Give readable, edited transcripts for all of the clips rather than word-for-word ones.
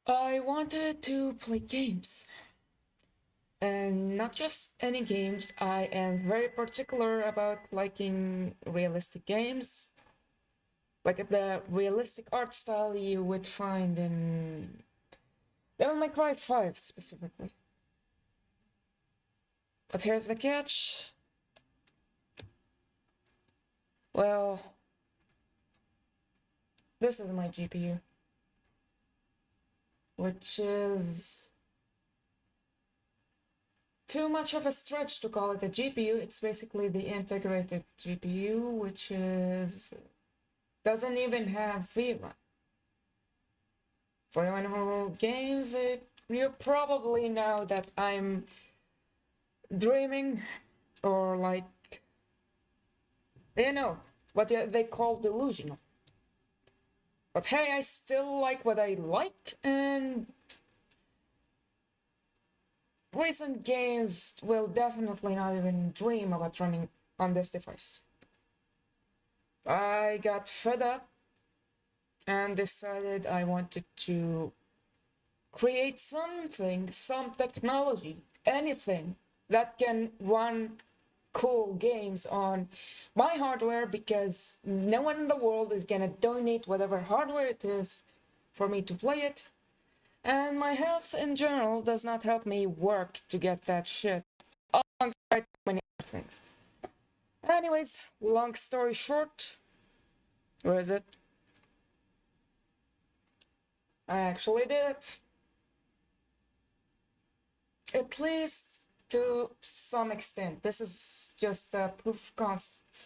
I wanted to play games. And not just any games, I am very particular about liking realistic games. Like the realistic art style you would find in Devil May Cry 5 specifically. But here's the catch. Well, this is my GPU, which is too much of a stretch to call it a GPU. It's basically the integrated GPU, which is doesn't even have VRAM. For anyone who games it, you probably know that I'm dreaming, or what they call delusional. But hey, I still like what I like, and recent games will definitely not even dream about running on this device. I got fed up and decided I wanted to create something, some technology, anything that can run cool games on my hardware, because no one in the world is gonna donate whatever hardware it is for me to play it, and my health in general does not help me work to get that shit alongside many other things. Anyways, long story short, where is it? I actually did it. At least to some extent. This is just a proof of concept.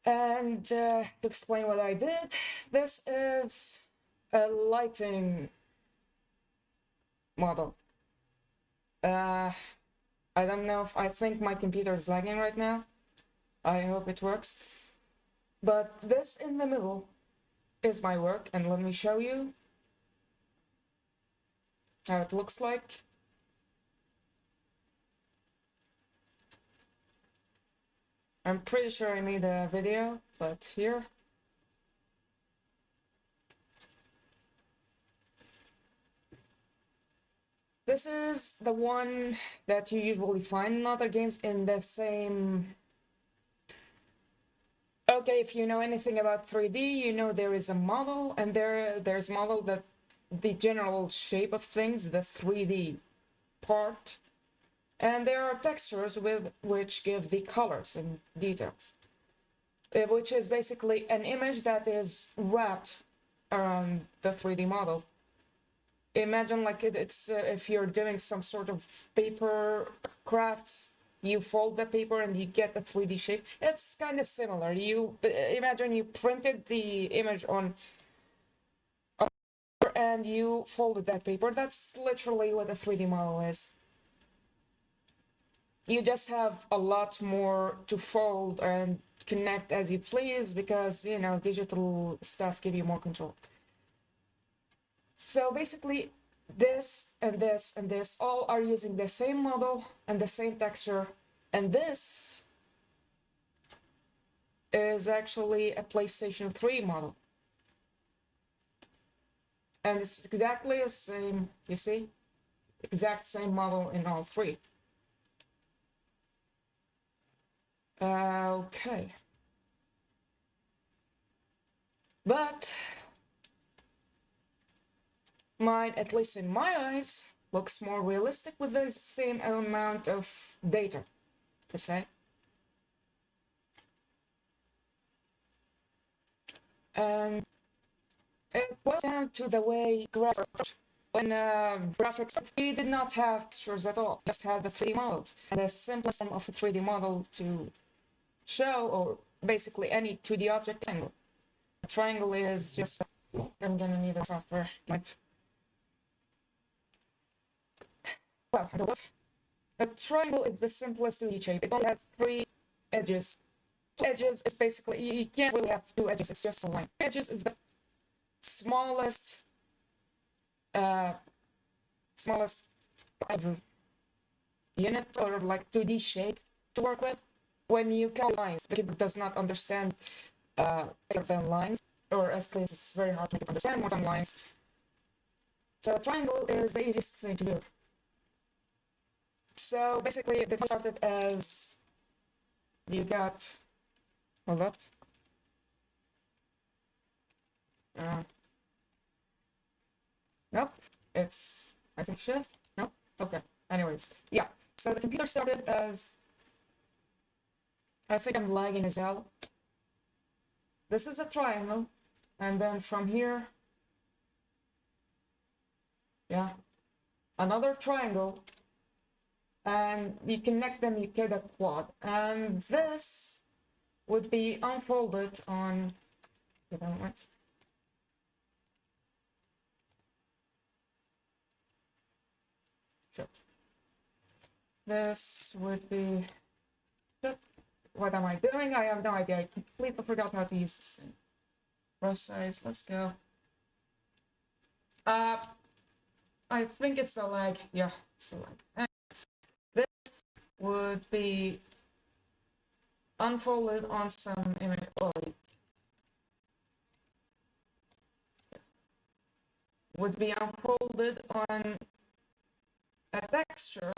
And to explain what I did, this is a lighting model. I don't know if I think my computer is lagging right now. I hope it works. But this in the middle is my work, and let me show you how it looks like. I'm pretty sure I made a video, but here. This is the one that you usually find in other games in the same... Okay, if you know anything about 3D, you know there is a model, and there's model that the general shape of things, the 3D part, and there are textures with which give the colors and details, which is basically an image that is wrapped around the 3D model. Imagine like it's if you're doing some sort of paper crafts, you fold the paper and you get the 3D shape. It's kind of similar. You imagine you printed the image on and you folded that paper. That's literally what a 3D model is. You just have a lot more to fold and connect as you please, because digital stuff give you more control. So basically, this and this and this all are using the same model and the same texture, and this is actually a PlayStation 3 model. And it's exactly the same, you see? Exact same model in all three. Okay. But mine, at least in my eyes, looks more realistic with the same amount of data, per se. And it boils down to the way graphics. When graphics, we did not have textures at all, just had the 3D models. And the simplest form of a 3D model to show, or basically any 2D object, triangle. A triangle is just, I'm gonna need a software, but well, a triangle is the simplest 2D shape. It only has 3 edges. 2 edges is basically, you can't really have 2 edges, it's just a line. 3 edges is the smallest unit, or like 2D shape to work with. When you count lines, the keyboard does not understand than lines, or as clear as it's very hard to make it understand more than lines. So a triangle is the easiest thing to do. So basically, the time started as you got, hold up. Nope, it's, I think shift, nope, okay, anyways, yeah, so the computer started as, I think I'm lagging as hell. This is a triangle, and then from here, yeah, another triangle, and you connect them, you get a quad, and this would be unfolded on, give me a moment. Shit. This would be, shit. What am I doing? I have no idea. I completely forgot how to use this thing. Brush size, let's go. I think it's a lag. Yeah, it's a lag. And this would be unfolded on some image. Oh, would be unfolded on a texture.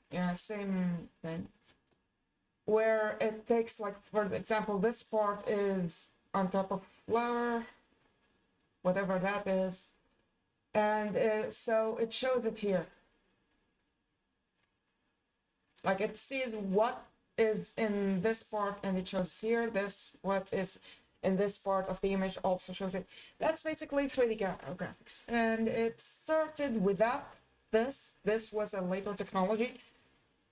Yeah, same thing. Where it takes, like, for example, this part is on top of flower, whatever that is, and so it shows it here. Like, it sees what is in this part and it shows here. This, what is in this part of the image, also shows it. That's basically 3D graphics, and it started without this. This was a later technology.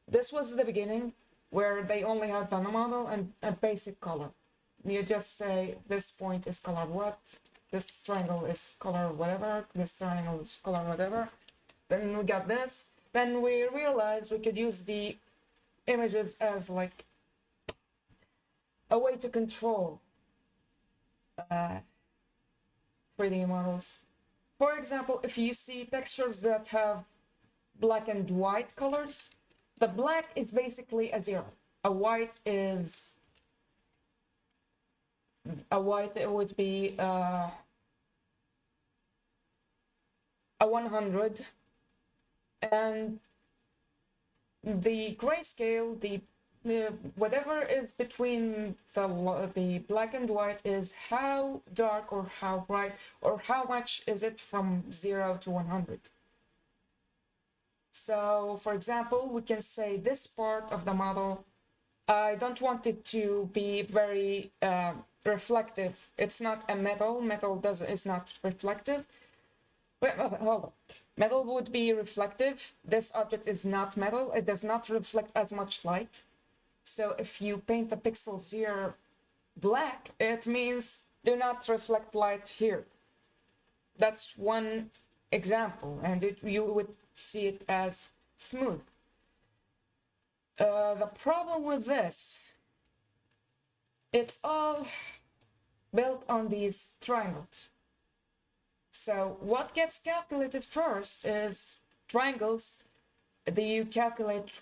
This was the beginning, where they only had the model and a basic color. You just say this point is color what, this triangle is color whatever, this triangle is color whatever. Then we got this. Then we realized we could use the images as like a way to control 3D models. For example, if you see textures that have black and white colors, the black is basically a 0. A white is, a white, it would be a 100, and the grayscale, the whatever is between the black and white is how dark or how bright, or how much is it from 0 to 100. So, for example, we can say this part of the model, I don't want it to be very reflective. It's not a metal. Metal is not reflective. Wait, hold on. Metal would be reflective. This object is not metal. It does not reflect as much light. So if you paint the pixels here black, it means do not reflect light here. That's one example, and you would see it as smooth. The problem with this, it's all built on these triangles. So what gets calculated first is triangles. You calculate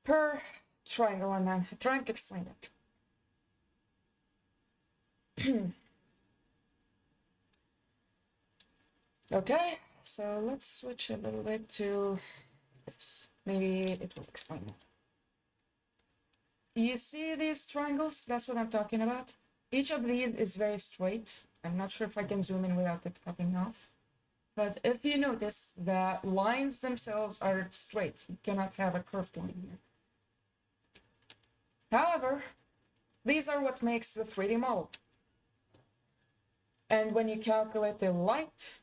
per triangle, and I'm trying to explain it. Okay, so let's switch a little bit to this. Maybe it will explain it. You see these triangles? That's what I'm talking about. Each of these is very straight. I'm not sure if I can zoom in without it cutting off. But if you notice, the lines themselves are straight. You cannot have a curved line here. However, these are what makes the 3D model. And when you calculate the light,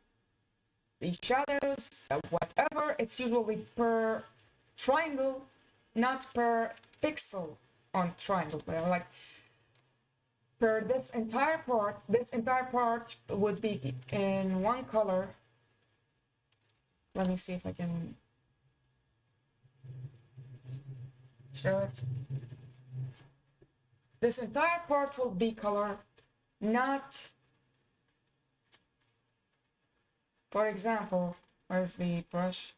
the shadows, whatever, it's usually per triangle, not per pixel on triangle, but like per this entire part would be in one color. Let me see if I can show it. This entire part will be colored, not, for example, where's the brush?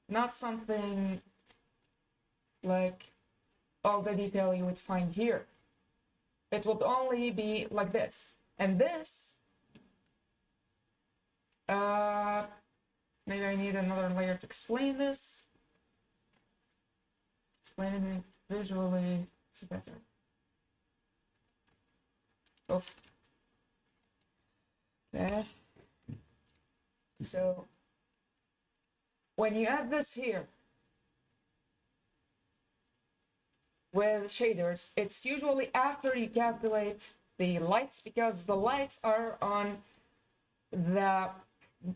Not something like all the detail you would find here. It would only be like this. And this, maybe I need another layer to explain this. Explaining it visually is better. Oof. Okay. So when you add this here with shaders, it's usually after you calculate the lights, because the lights are on the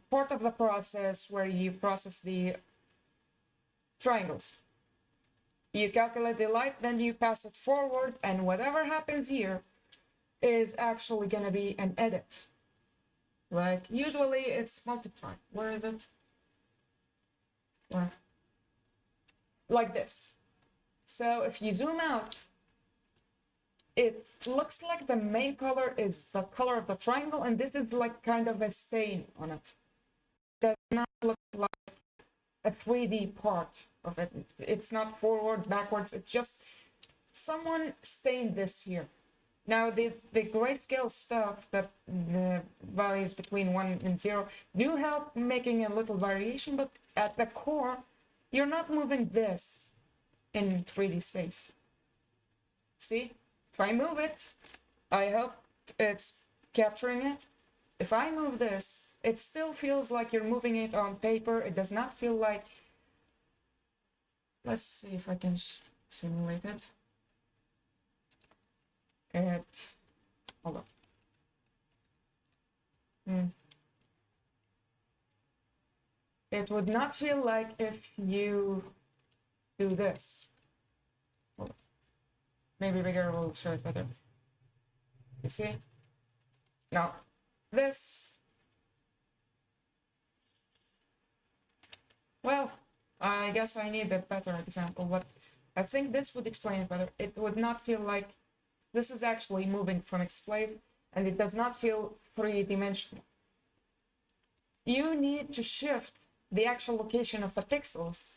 part of the process where you process the triangles. You calculate the light, then you pass it forward, and whatever happens here is actually gonna be an edit. Like usually it's multiply. Where is it? Where? Like this. So if you zoom out, it looks like the main color is the color of the triangle, and this is like kind of a stain on it. Does not look like a 3D part of it. It's not forward, backwards. It's just someone stained this here. Now the grayscale stuff, that the values between 1 and 0, do help making a little variation, but at the core, you're not moving this in 3D space. See? If I move it, I hope it's capturing it. If I move this, it still feels like you're moving it on paper. It does not feel like... Let's see if I can simulate it. Hold on. It would not feel like if you do this. Hold on. Maybe bigger will show it better. You see? Now, this... Well, I guess I need a better example, but I think this would explain it better. It would not feel like this is actually moving from its place, and it does not feel three-dimensional. You need to shift the actual location of the pixels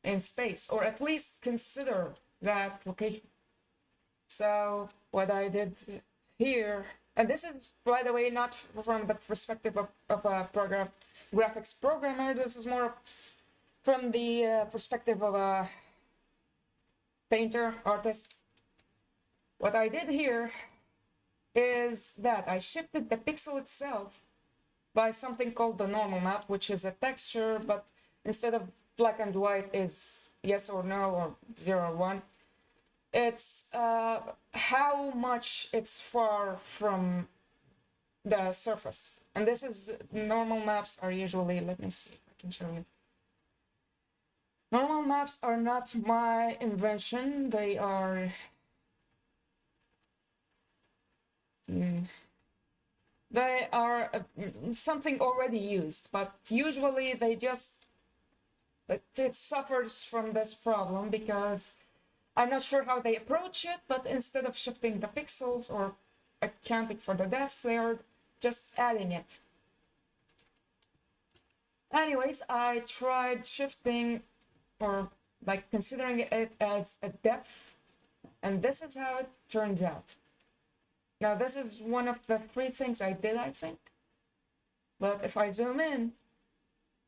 in space, or at least consider that location. So what I did here, and this is, by the way, not from the perspective of a graphics programmer, this is more from the perspective of a painter, artist. What I did here is that I shifted the pixel itself by something called the normal map, which is a texture, but instead of black and white is yes or no, or 0 or 1. It's how much it's far from the surface. And this is, normal maps are usually, let me see if I can show you. Normal maps are not my invention, they are... They are something already used, but usually they just... It suffers from this problem because I'm not sure how they approach it, but instead of shifting the pixels or accounting for the depth, they're just adding it. Anyways, I tried shifting, or like considering it as a depth, and this is how it turned out. Now this is one of the 3 things I did, I think. But if I zoom in,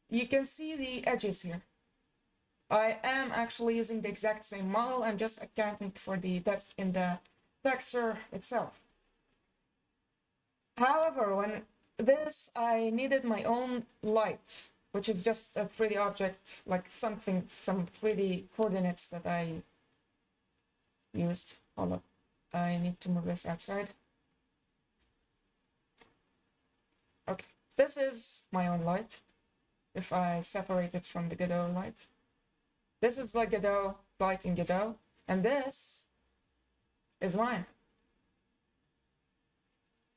you can see the edges here. I am actually using the exact same model, I'm just accounting for the depth in the texture itself. However, when this, I needed my own light, which is just a 3D object, like some 3D coordinates that I used. Hold up, I need to move this outside. Okay, this is my own light, if I separate it from the Godot light. This is the Godot light in Godot, and this is mine.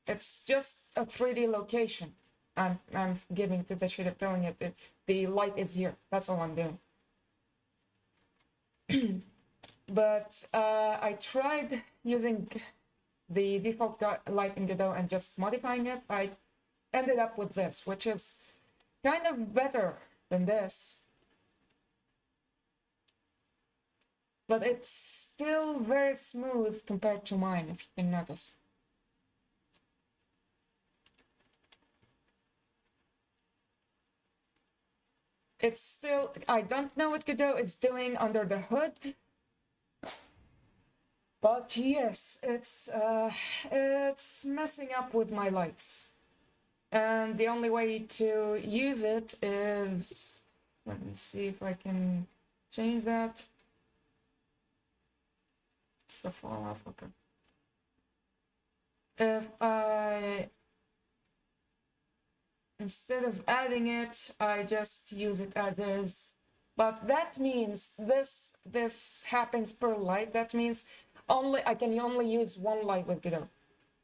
It's just a 3D location I'm giving to the shader, telling it that the light is here. That's all I'm doing. But I tried using the default light in Godot and just modifying it. I ended up with this, which is kind of better than this. But it's still very smooth compared to mine, if you can notice. It's still, I don't know what Godot is doing under the hood. But yes, it's messing up with my lights. And the only way to use it is, let me see if I can change that. It's the fall off, okay. If I, instead of adding it, I just use it as is. But that means this happens per light. That means I can only use one light with Godot.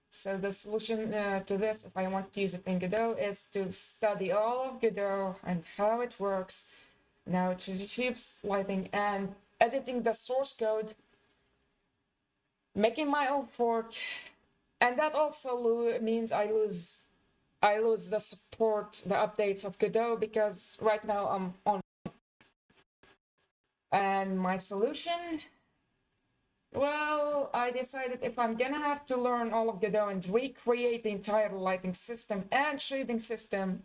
So the solution to this, if I want to use it in Godot, is to study all of Godot and how it works, and how it achieves lighting, and editing the source code, making my own fork, and that also means I lose the support, the updates of Godot, because right now I'm on. And my solution, well, I decided if I'm gonna have to learn all of Godot and recreate the entire lighting system and shading system,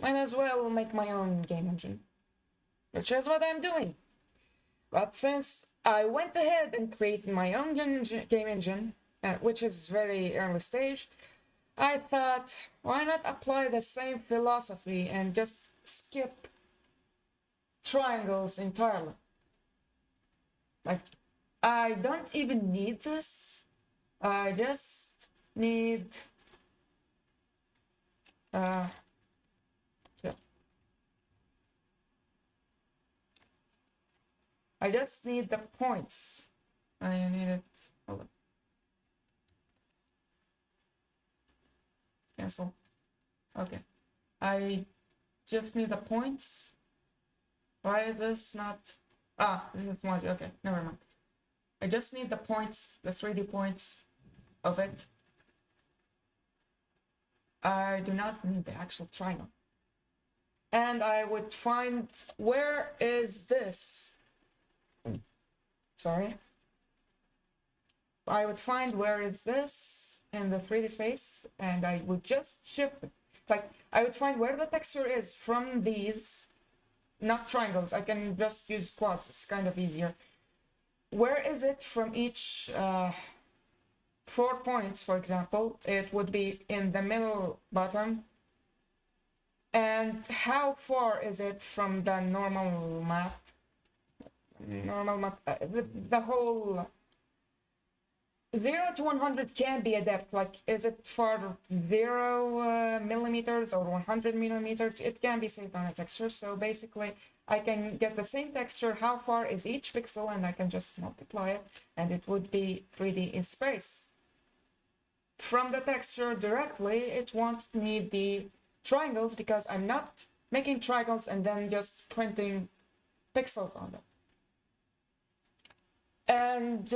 might as well make my own game engine, which is what I'm doing. But since I went ahead and created my own game engine, which is very early stage, I thought, why not apply the same philosophy and just skip triangles entirely? Like, I don't even need this. I just need yeah. I just need the points. I need it. Hold on. Cancel. Okay. I just need the points. Why is this not? This is one. Okay, never mind. I just need the points, the 3D points of it. I do not need the actual triangle. And I would find, where is this? Sorry. I would find where is this in the 3D space, and I would just shift it. Like, I would find where the texture is from these, not triangles. I can just use quads. It's kind of easier. Where is it from each 4 points, for example? It would be in the middle bottom. And how far is it from the normal map? The whole 0 to 100 can be a depth. Like, is it for 0 millimeters or 100 millimeters? It can be saved on a texture. So basically, I can get the same texture, how far is each pixel, and I can just multiply it, and it would be 3D in space. From the texture directly, it won't need the triangles, because I'm not making triangles and then just printing pixels on them. And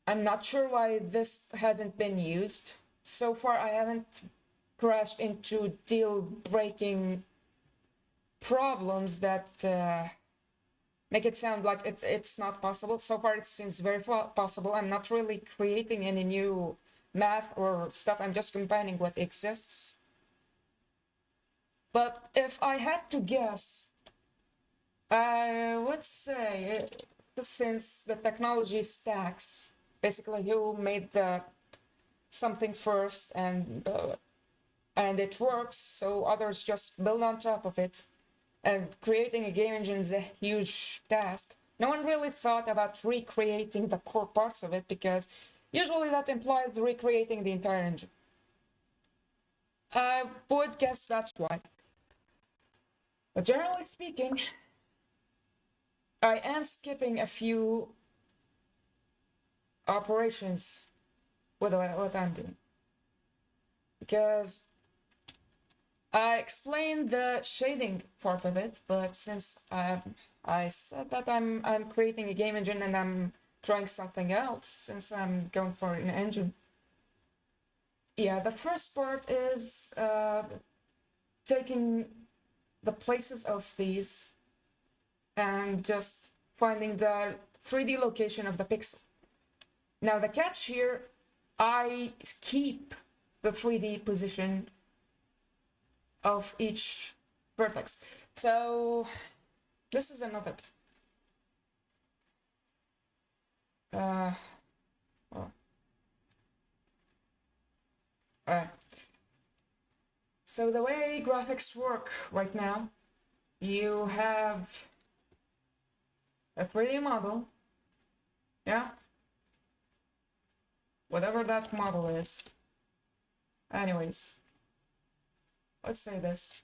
I'm not sure why this hasn't been used. So far, I haven't crashed into deal-breaking problems that make it sound like it's not possible. So far, it seems very possible. I'm not really creating any new math or stuff. I'm just combining what exists. But if I had to guess, I would say, since the technology stacks, basically who made something first, and it works, so others just build on top of it. And creating a game engine is a huge task. No one really thought about recreating the core parts of it, because usually that implies recreating the entire engine. I would guess that's why. But generally speaking, I am skipping a few operations with what I'm doing, because I explained the shading part of it, but since I said that I'm creating a game engine and I'm trying something else, since I'm going for an engine. Yeah, the first part is taking the places of these and just finding the 3D location of the pixel. Now the catch here, I keep the 3D position of each vertex. So this is another uh oh. So the way graphics work right now, you have a 3D model, yeah, whatever that model is. Anyways, let's say this.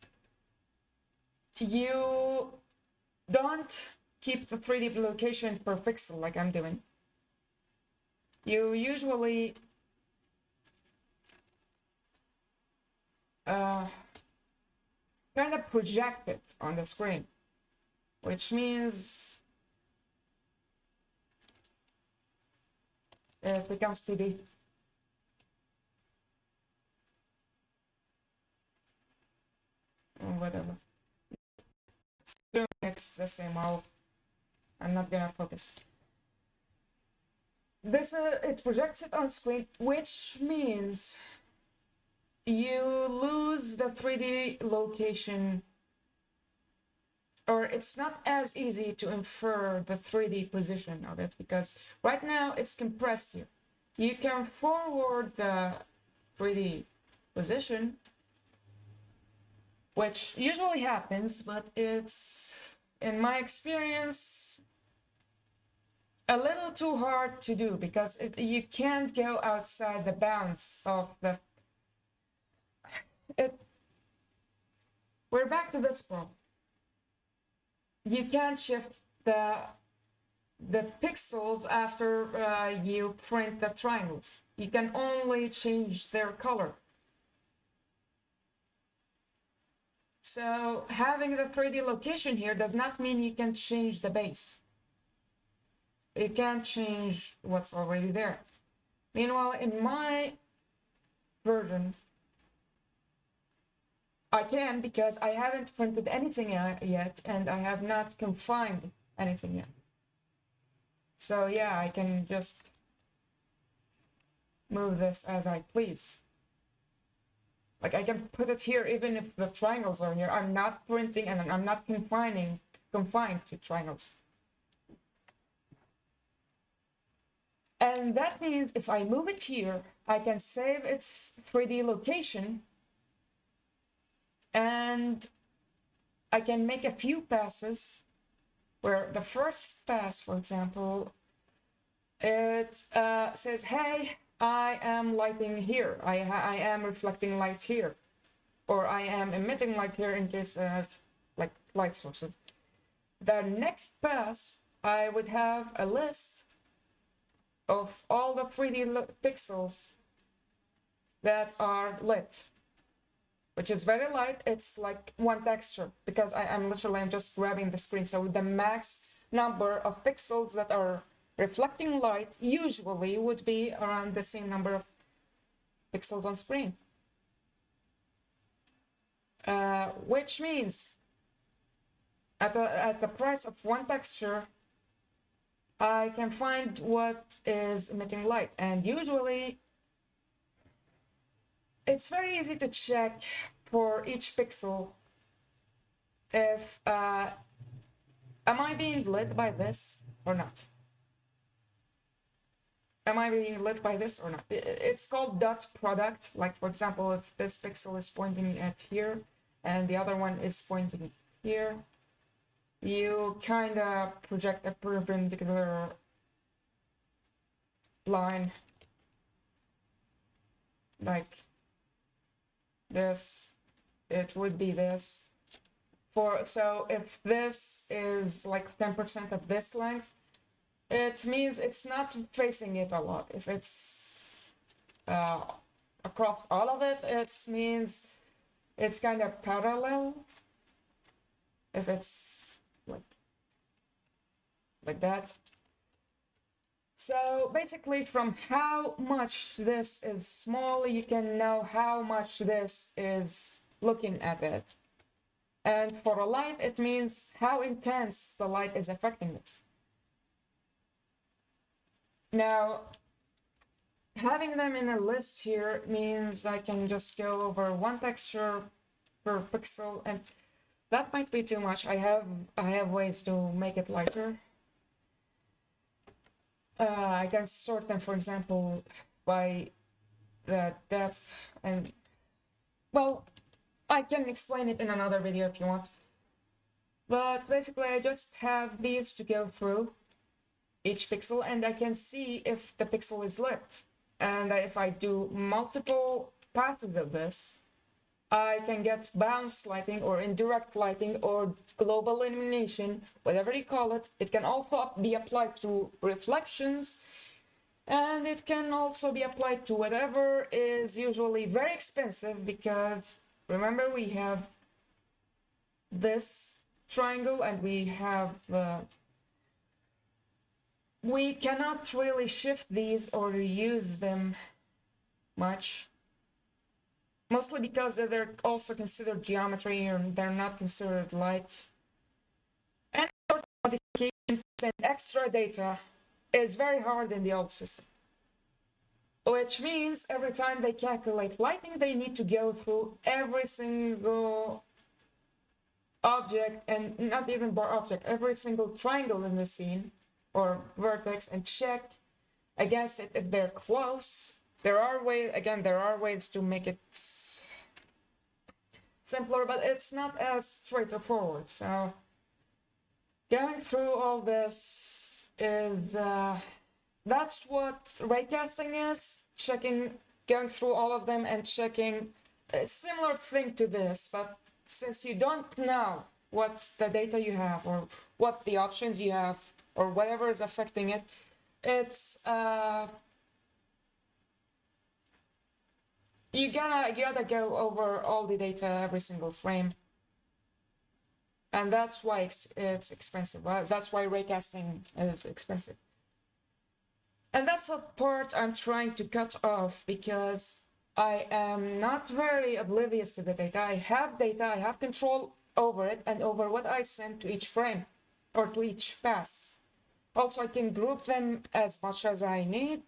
You don't keep the 3D location per pixel like I'm doing. You usually kind of project it on the screen, which means it becomes 2D. Whatever. Soon it's the same. I'm not gonna focus. This it projects it on screen, which means you lose the 3D location, or it's not as easy to infer the 3D position of it, because right now it's compressed here. You can forward the 3D position, which usually happens, but it's, in my experience, a little too hard to do, because you can't go outside the bounds of the... We're back to this problem. You can't shift the pixels after you print the triangles. You can only change their color. So having the 3D location here does not mean you can change the base. You can't change what's already there. Meanwhile, in my version, I can, because I haven't printed anything yet, and I have not confined anything yet. So yeah, I can just move this as I please. Like, I can put it here even if the triangles are here. I'm not printing and I'm not confined to triangles. And that means if I move it here, I can save its 3D location, and I can make a few passes where the first pass, for example, it says, hey, I am lighting here. I am reflecting light here. Or I am emitting light here in case of like light sources. The next pass, I would have a list of all the 3D pixels that are lit, which is very light. It's like one texture, because I'm just grabbing the screen. So the max number of pixels that are reflecting light usually would be around the same number of pixels on screen. Which means at the price of one texture, I can find what is emitting light. And usually it's very easy to check for each pixel if am I being lit by this or not? Am I being lit by this or not? It's called dot product. Like, for example, if this pixel is pointing at here and the other one is pointing here, you kind of project a perpendicular line like this. It would be this So if this is like 10% of this length, it means it's not facing it a lot. If it's across all of it, it means it's kind of parallel. If it's like that. So basically, from how much this is small, you can know how much this is looking at it. And for a light, it means how intense the light is affecting it. Now, having them in a list here means I can just go over one texture per pixel, and that might be too much. I have ways to make it lighter. I can sort them, for example, by the depth, and well, I can explain it in another video if you want. But basically, I just have these to go through each pixel, and I can see if the pixel is lit. And if I do multiple passes of this, I can get bounce lighting or indirect lighting or global illumination, whatever you call it. It can also be applied to reflections, and it can also be applied to whatever is usually very expensive, because remember, we have this triangle and we have we cannot really shift these or use them much, mostly because they're also considered geometry and they're not considered light. And modification and extra data is very hard in the old system, which means every time they calculate lighting, they need to go through every single object, and not even bar object, every single triangle in the scene or vertex, and check against it if they're close. There are ways to make it simpler, but it's not as straightforward. So going through all this is that's what raycasting is. Going through all of them and checking. A similar thing to this, but since you don't know what the data you have or what the options you have or whatever is affecting it, it's you gotta go over all the data every single frame, and that's why it's expensive. That's why raycasting is expensive, and that's the part I'm trying to cut off, because I am not very oblivious to the data. I have control over it and over what I send to each frame or to each pass. Also, I can group them as much as I need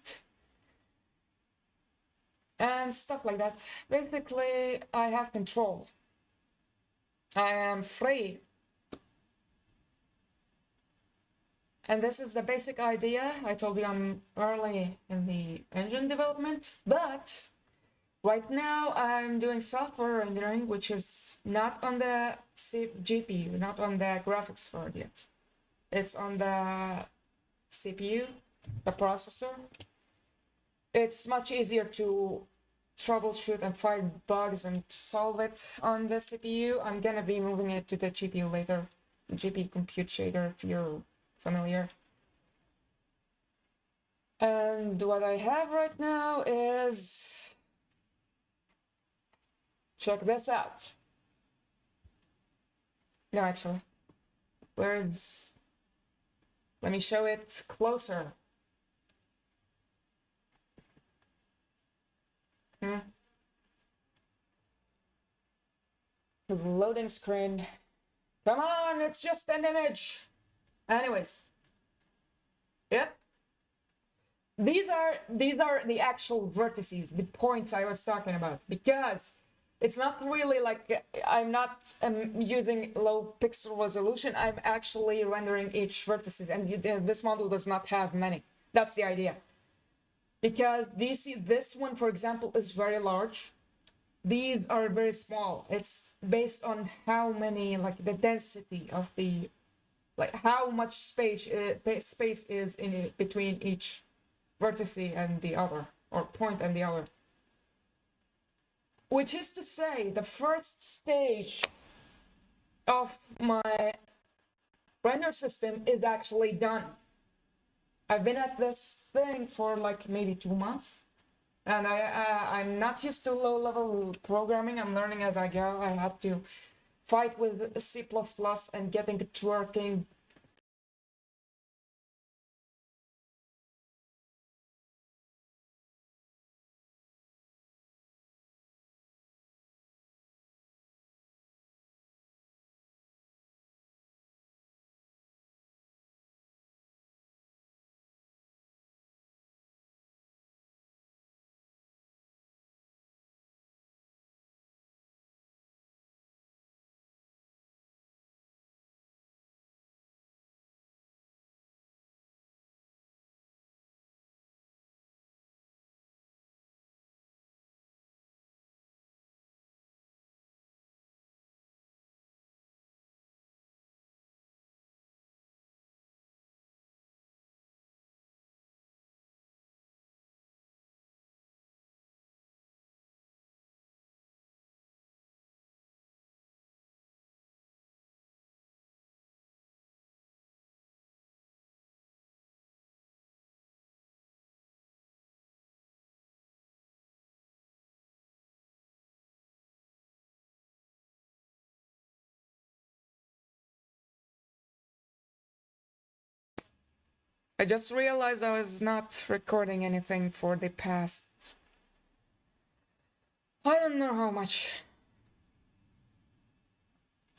and stuff like that. Basically, I have control. I am free. And this is the basic idea. I told you I'm early in the engine development, but right now I'm doing software rendering, which is not on the GPU, not on the graphics card yet. It's on the CPU, the processor. It's much easier to troubleshoot and find bugs and solve it on the CPU. I'm gonna be moving it to the GPU later. GPU compute shader, if you're familiar. And what I have right now is, check this out. No, actually, let me show it closer. Loading screen. Come on, it's just an image. Anyways. Yep. These are the actual vertices, the points I was talking about, because it's not really like I'm not using low pixel resolution. I'm actually rendering each vertices, and this model does not have many. That's the idea. Because do you see this one, for example, is very large. These are very small. It's based on how many, like the density of the, like how much space is in between each vertex and the other, or point and the other. Which is to say, the first stage of my render system is actually done. I've been at this thing for like maybe 2 months, and I'm not used to low-level programming. I'm learning as I go. I had to fight with C++ and getting it working. I just realized I was not recording anything for the past, I don't know how much.